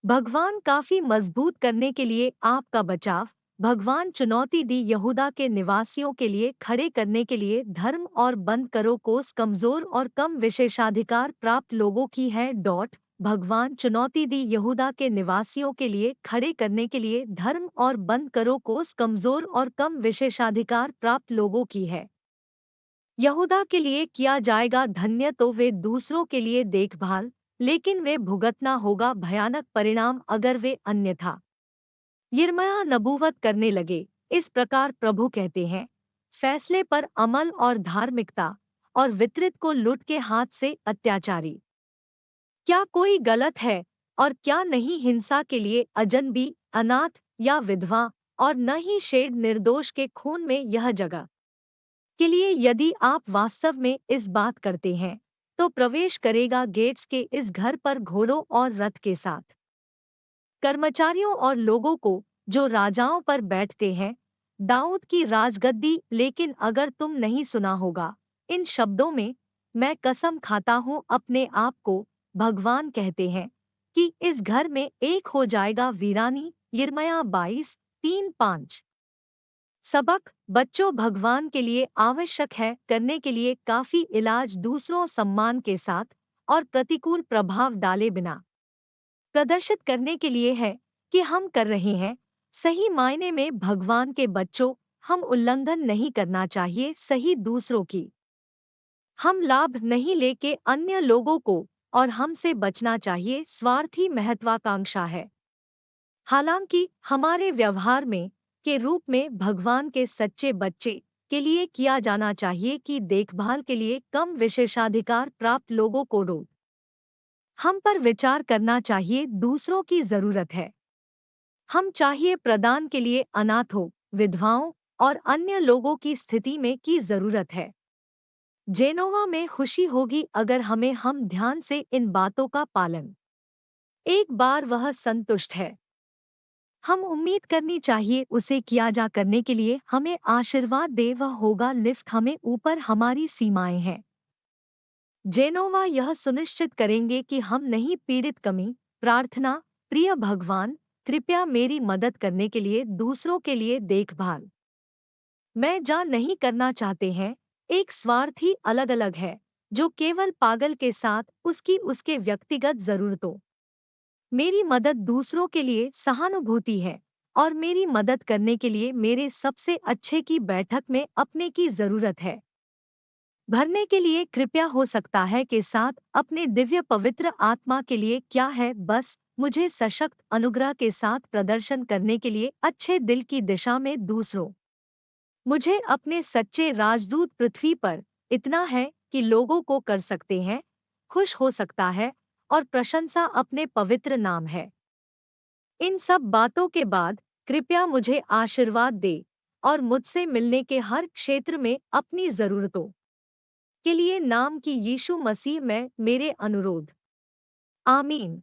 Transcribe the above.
भगवान काफी मजबूत करने के लिए आपका बचाव। भगवान चुनौती दी यहूदा के निवासियों के लिए खड़े करने के लिए धर्म और बंद करो कोस कमजोर और कम विशेषाधिकार प्राप्त लोगों की है। भगवान चुनौती दी यहूदा के निवासियों के लिए खड़े करने के लिए धर्म और बंद करो कोस कमजोर और कम विशेषाधिकार प्राप्त लोगों की है। यहूदा के लिए किया जाएगा धन्य तो वे दूसरों के लिए देखभाल, लेकिन वे भुगतना होगा भयानक परिणाम अगर वे अन्यथा। यिर्मयाह नबूवत करने लगे, इस प्रकार प्रभु कहते हैं, फैसले पर अमल और धार्मिकता और वितरित को लूट के हाथ से अत्याचारी। क्या कोई गलत है और क्या नहीं हिंसा के लिए अजनबी, अनाथ या विधवा और न ही शेड निर्दोष के खून में यह जगह के लिए यदि आप वास्तव में इस बात करते हैं तो प्रवेश करेगा गेट्स के इस घर पर घोड़ों और रथ के साथ, कर्मचारियों और लोगों को जो राजाओं पर बैठते हैं, दाऊद की राजगद्दी। लेकिन अगर तुम नहीं सुना होगा इन शब्दों में, मैं कसम खाता हूं अपने आप को, भगवान कहते हैं, कि इस घर में एक हो जाएगा वीरानी। यिर्मयाह 22:3-5। सबक बच्चों भगवान के लिए आवश्यक है करने के लिए काफी इलाज दूसरों सम्मान के साथ और प्रतिकूल प्रभाव डाले बिना प्रदर्शित करने के लिए है कि हम कर रहे हैं। सही मायने में भगवान के बच्चों, हम उल्लंघन नहीं करना चाहिए सही दूसरों की। हम लाभ नहीं लेके अन्य लोगों को और हमसे बचना चाहिए स्वार्थी महत्वाकांक्षा है। हालांकि हमारे व्यवहार में के रूप में भगवान के सच्चे बच्चे के लिए किया जाना चाहिए कि देखभाल के लिए कम विशेषाधिकार प्राप्त लोगों को रोक। हम पर विचार करना चाहिए दूसरों की जरूरत है। हम चाहिए प्रदान के लिए अनाथों, विधवाओं और अन्य लोगों की स्थिति में की जरूरत है। जेनोवा में खुशी होगी अगर हम ध्यान से इन बातों का पालन। एक बार वह संतुष्ट है, हम उम्मीद करनी चाहिए उसे किया जा करने के लिए हमें आशीर्वाद दे वह होगा लिफ्ट हमें ऊपर हमारी सीमाएं हैं। जेनोवा यह सुनिश्चित करेंगे कि हम नहीं पीड़ित कमी प्रार्थना। प्रिय भगवान, कृपया मेरी मदद करने के लिए दूसरों के लिए देखभाल मैं जा नहीं करना चाहते हैं। एक स्वार्थी अलग अलग है जो केवल पागल के साथ उसके व्यक्तिगत जरूरतों। मेरी मदद दूसरों के लिए सहानुभूति है और मेरी मदद करने के लिए मेरे सबसे अच्छे की बैठक में अपने की जरूरत है। भरने के लिए कृपया हो सकता है के साथ अपने दिव्य पवित्र आत्मा के लिए क्या है बस मुझे सशक्त अनुग्रह के साथ प्रदर्शन करने के लिए अच्छे दिल की दिशा में दूसरों। मुझे अपने सच्चे राजदूत पृथ्वी पर इतना है कि लोगों को कर सकते हैं, खुश हो सकता है और प्रशंसा अपने पवित्र नाम है। इन सब बातों के बाद कृपया मुझे आशीर्वाद दे और मुझसे मिलने के हर क्षेत्र में अपनी जरूरतों के लिए नाम की यीशु मसीह में मेरे अनुरोध। आमीन।